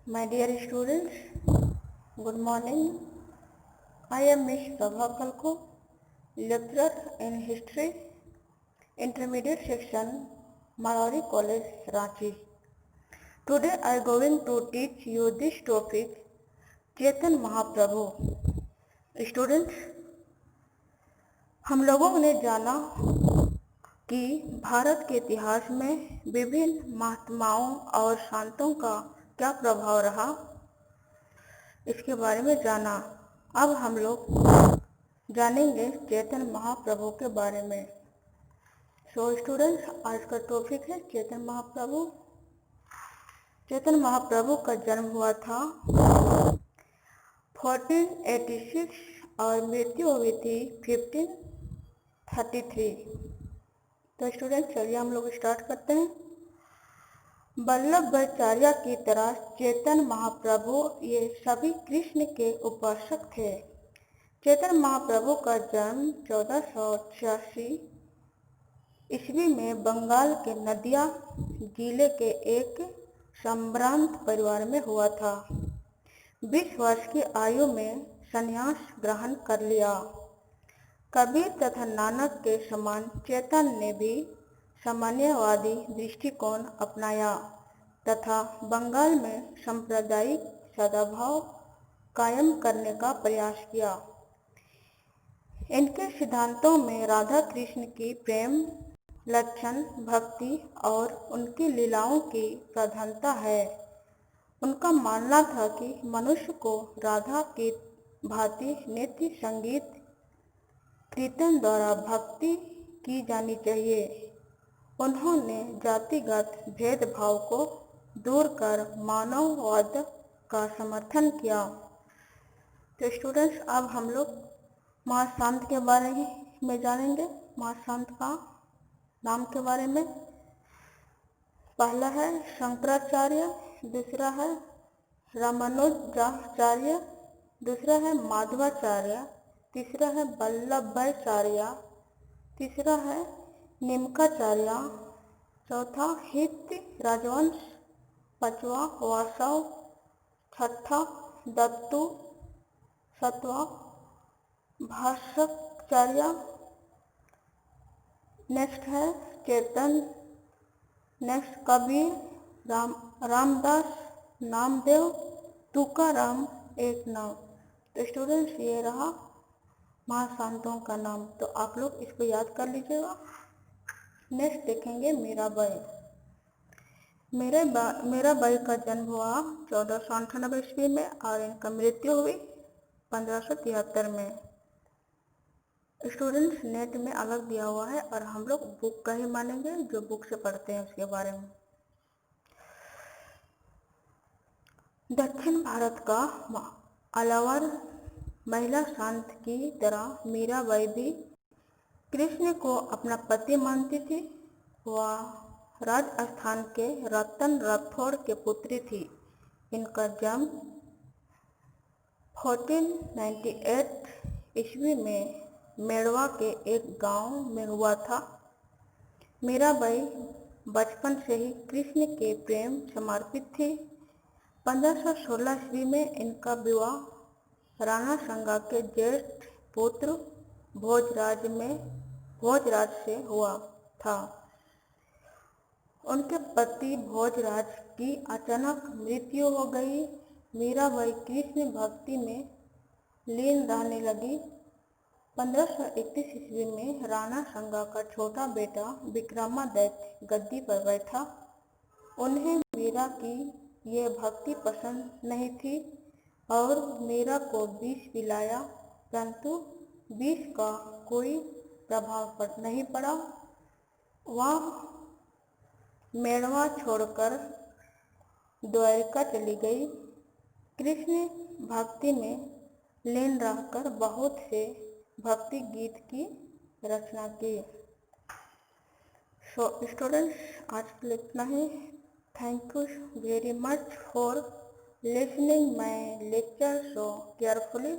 My dear students, good morning. I am Miss Prabha Kalko, lecturer in History, Intermediate Section, Malari College, Ranchi. Today I am going to teach you this topic, Chetan Mahaprabhu. Students, हम लोगों ने जाना कि भारत के इतिहास में विभिन्न महात्माओं और संतों का क्या प्रभाव रहा, इसके बारे में जाना. अब हम लोग जानेंगे चेतन महाप्रभु के बारे में. सो स्टूडेंट्स, आज का टॉपिक है चेतन महाप्रभु. चेतन महाप्रभु का जन्म हुआ था 1486 और मृत्यु हुई थी 1533. तो स्टूडेंट, चलिए हम लोग स्टार्ट करते हैं. वल्लभाचार्य की तरह चेतन महाप्रभु ये सभी कृष्ण के उपासक थे. चेतन महाप्रभु का जन्म 1486 ईस्वी में बंगाल के नदिया जिले के एक संभ्रांत परिवार में हुआ था. 20 वर्ष की आयु में संन्यास ग्रहण कर लिया. कबीर तथा नानक के समान चेतन ने भी साम्यवादी दृष्टिकोण अपनाया तथा बंगाल में सांप्रदायिक सद्भाव कायम करने का प्रयास किया. इनके सिद्धांतों में राधा कृष्ण की प्रेम, लक्षण, भक्ति और उनकी लीलाओं की प्रधानता है. उनका मानना था कि मनुष्य को राधा की भांति नृत्य, संगीत, कीर्तन द्वारा भक्ति की जानी चाहिए. उन्होंने जातिगत भेदभाव को दूर कर मानववाद का समर्थन किया. तो स्टूडेंट्स, अब हम लोग महासंत के बारे में जानेंगे. महासंत का नाम के बारे में. पहला है शंकराचार्य, दूसरा है रामानुजाचार्य, दूसरा है माधवाचार्य, तीसरा है वल्लभाचार्य, तीसरा है निमकाचार्य, चौथा हित राजवंश, पांचवा वासव, छठा दत्तू, सातवां भास्कराचार्य. नेक्स्ट है चेतन. नेक्स्ट कबीर, रामदास, नामदेव, तुकाराम, एक नाम. तो स्टूडेंट्स, ये रहा महासंतों का नाम. तो आप लोग इसको याद कर लीजिएगा. नेक्स्ट देखेंगे मीराबाई. मीराबाई का जन्म हुआ 1498 ईस्वी में और इनका मृत्यु हुई 1573 में. स्टूडेंट्स, नेट में अलग दिया हुआ है और हम लोग बुक का ही मानेंगे, जो बुक से पढ़ते हैं उसके बारे में. दक्षिण भारत का अलवर महिला संत की तरह मीराबाई भी कृष्ण को अपना पति मानती थी. वह राजस्थान के रतन राठौड़ के पुत्री थी. इनका जन्म 1498 ईस्वी में मेड़वा के एक गांव में हुआ था. मीराबाई बचपन से ही कृष्ण के प्रेम समर्पित थी. 1516 ईस्वी में इनका विवाह राणा संगा के ज्येष्ठ पुत्र भोजराज से हुआ था. उनके पति भोजराज की अचानक मृत्यु हो गई. मीराबाई कृष्ण भक्ति में लीन रहने लगी. 1531 ईस्वी में राणा संगा का छोटा बेटा विक्रमादित्य गद्दी पर बैठा. उन्हें मीरा की यह भक्ति पसंद नहीं थी और मीरा को विष पिलाया, परंतु विष का कोई प्रभाव नहीं पड़ा. वह मेड़वा छोड़कर द्वारिका चली गई. कृष्ण भक्ति में लीन रहकर बहुत से भक्ति गीत की रचना की. सो स्टूडेंट्स, आज के लिए इतना ही. Thank you very much for listening my lecture so carefully.